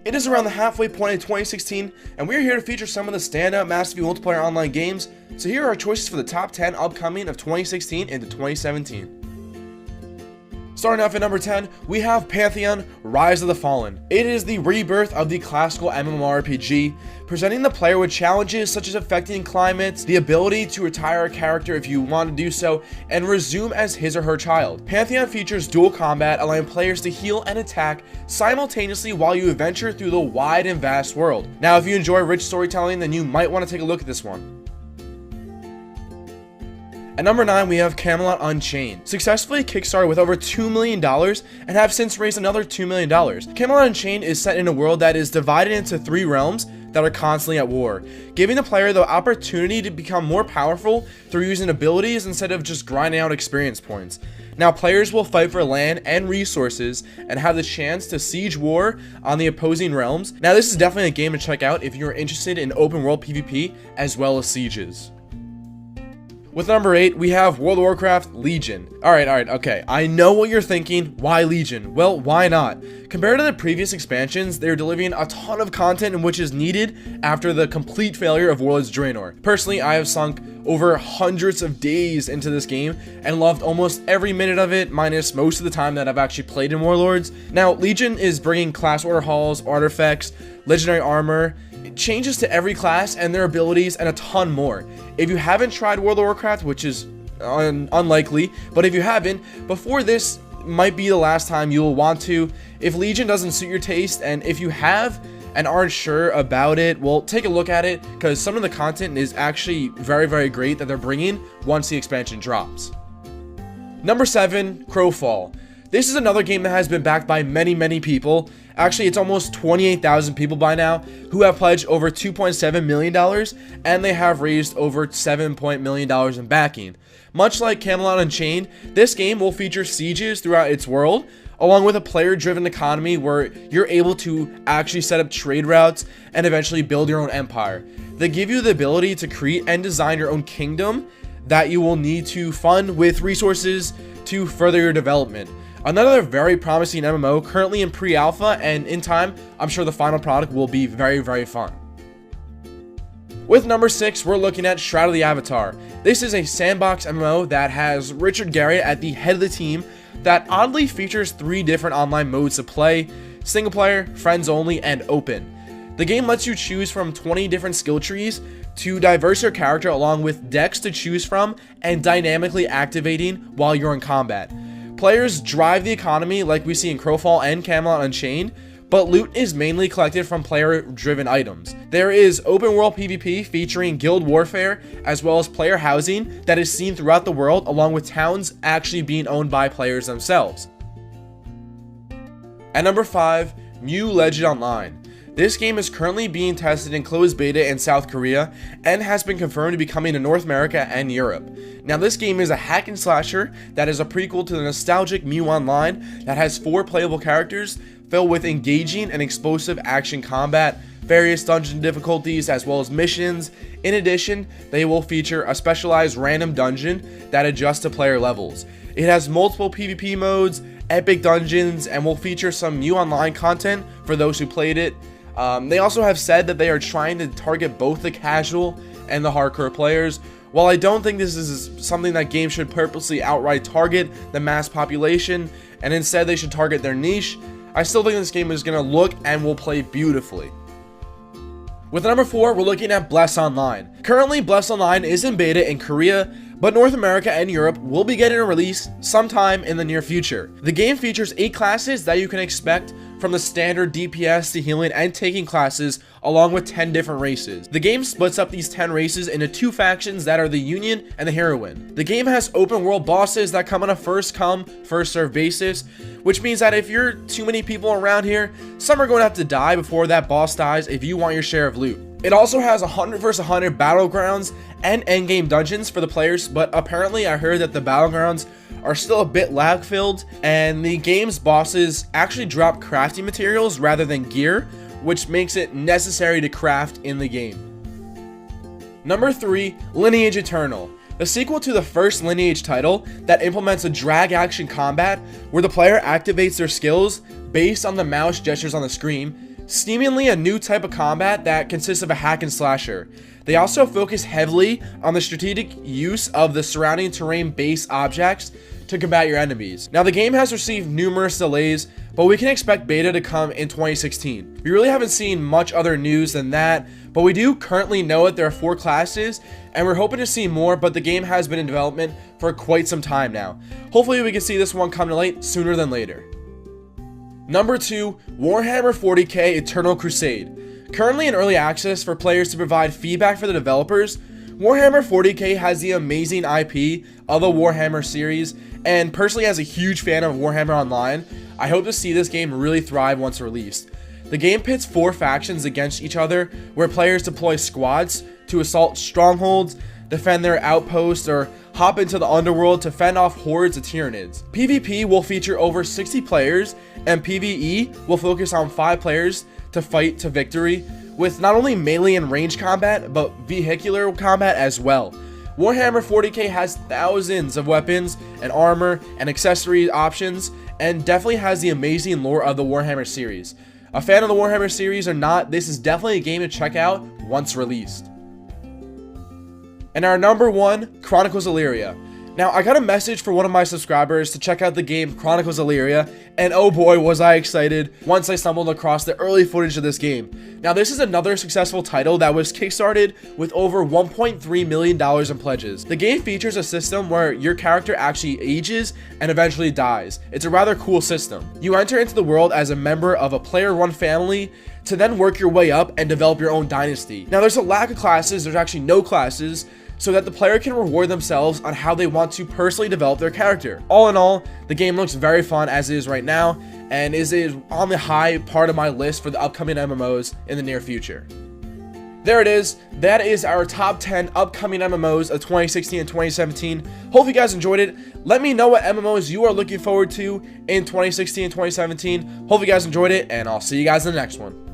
It is around the halfway point in 2016, and we are here to feature some of the standout Master View multiplayer online games. So here are our choices for the top 10 upcoming of 2016 into 2017. Starting off at number 10, we have Pantheon: Rise of the Fallen. It is the rebirth of the classical MMORPG, presenting the player with challenges such as affecting climates, the ability to retire a character if you want to do so, and resume as his or her child. Pantheon features dual combat, allowing players to heal and attack simultaneously while you adventure through the wide and vast world. Now, if you enjoy rich storytelling, then you might want to take a look at this one. At number 9, we have Camelot Unchained. Successfully kickstarted with over $2 million and have since raised another $2 million. Camelot Unchained is set in a world that is divided into 3 realms that are constantly at war, giving the player the opportunity to become more powerful through using abilities instead of just grinding out experience points. Now, players will fight for land and resources and have the chance to siege war on the opposing realms. Now, this is definitely a game to check out if you're interested in open world PvP as well as sieges. With number 8, we have World of Warcraft Legion. Alright, okay. I know what you're thinking. Why Legion? Well, why not? Compared to the previous expansions, they're delivering a ton of content in which is needed after the complete failure of Warlords Draenor. Personally, I have sunk over hundreds of days into this game and loved almost every minute of it, minus most of the time that I've actually played in Warlords. Now, Legion is bringing class order halls, artifacts, legendary armor, changes to every class and their abilities, and a ton more. If you haven't tried World of Warcraft, which is unlikely, but if you haven't, before this might be the last time you will want to. If Legion doesn't suit your taste, and if you have and aren't sure about it, well, take a look at it, because some of the content is actually very, very great that they're bringing once the expansion drops. Number 7, Crowfall. This is another game that has been backed by many people. Actually, it's almost 28,000 people by now who have pledged over $2.7 million, and they have raised over $7 million in backing. Much like Camelot Unchained, this game will feature sieges throughout its world, along with a player-driven economy where you're able to actually set up trade routes and eventually build your own empire. They give you the ability to create and design your own kingdom that you will need to fund with resources to further your development. Another very promising MMO currently in pre-alpha, and in time, I'm sure the final product will be very fun. With number 6, we're looking at Shroud of the Avatar. This is a sandbox MMO that has Richard Garriott at the head of the team that oddly features 3 different online modes to play: single player, friends only, and open. The game lets you choose from 20 different skill trees to diverse your character, along with decks to choose from and dynamically activating while you're in combat. Players drive the economy like we see in Crowfall and Camelot Unchained, but loot is mainly collected from player-driven items. There is open world PvP featuring guild warfare, as well as player housing that is seen throughout the world, along with towns actually being owned by players themselves. At number 5, Mu Legend Online. This game is currently being tested in closed beta in South Korea and has been confirmed to be coming to North America and Europe. Now, this game is a hack and slasher that is a prequel to the nostalgic Mu Online that has 4 playable characters filled with engaging and explosive action combat, various dungeon difficulties, as well as missions. In addition, they will feature a specialized random dungeon that adjusts to player levels. It has multiple PvP modes, epic dungeons, and will feature some Mu Online content for those who played it. They also have said that they are trying to target both the casual and the hardcore players. While I don't think this is something that games should purposely outright target the mass population, and instead they should target their niche, I still think this game is going to look and will play beautifully. With number 4, we're looking at Bless Online. Currently, Bless Online is in beta in Korea, but North America and Europe will be getting a release sometime in the near future. The game features 8 classes that you can expect, from the standard DPS to healing and taking classes, along with 10 different races. The game splits up these 10 races into 2 factions that are the Union and the Heroine. The game has open world bosses that come on a first come, first serve basis, which means that if you're too many people around here, some are going to have to die before that boss dies if you want your share of loot. It also has 100 vs 100 battlegrounds and endgame dungeons for the players, but apparently I heard that the battlegrounds are still a bit lag filled, and the game's bosses actually drop crafting materials rather than gear, which makes it necessary to craft in the game. Number 3, Lineage Eternal. The sequel to the first Lineage title that implements a drag action combat where the player activates their skills based on the mouse gestures on the screen, seemingly a new type of combat that consists of a hack and slasher. They also focus heavily on the strategic use of the surrounding terrain-based objects to combat your enemies. Now, the game has received numerous delays, but we can expect beta to come in 2016. We really haven't seen much other news than that, but we do currently know that there are 4 classes, and we're hoping to see more, but the game has been in development for quite some time now. Hopefully we can see this one come to light sooner than later. Number 2, Warhammer 40k Eternal Crusade. Currently in early access for players to provide feedback for the developers, Warhammer 40k has the amazing IP of the Warhammer series, and personally as a huge fan of Warhammer Online, I hope to see this game really thrive once released. The game pits 4 factions against each other, where players deploy squads to assault strongholds, defend their outposts, or hop into the underworld to fend off hordes of Tyranids. PvP will feature over 60 players, and PvE will focus on 5 players to fight to victory, with not only melee and range combat, but vehicular combat as well. Warhammer 40k has thousands of weapons and armor and accessory options, and definitely has the amazing lore of the Warhammer series. A fan of the Warhammer series or not, this is definitely a game to check out once released. And our number 1, Chronicles Illyria. Now, I got a message for one of my subscribers to check out the game Chronicles Illyria, and oh boy was I excited once I stumbled across the early footage of this game. Now, this is another successful title that was kickstarted with over $1.3 million in pledges. The game features a system where your character actually ages and eventually dies. It's a rather cool system. You enter into the world as a member of a player-run family to then work your way up and develop your own dynasty. Now, there's a lack of classes, there's actually no classes, so that the player can reward themselves on how they want to personally develop their character. All in all, the game looks very fun as it is right now, and is on the high part of my list for the upcoming MMOs in the near future. There it is. That is our top 10 upcoming MMOs of 2016 and 2017. Hope you guys enjoyed it. Let me know what MMOs you are looking forward to in 2016 and 2017. Hope you guys enjoyed it, and I'll see you guys in the next one.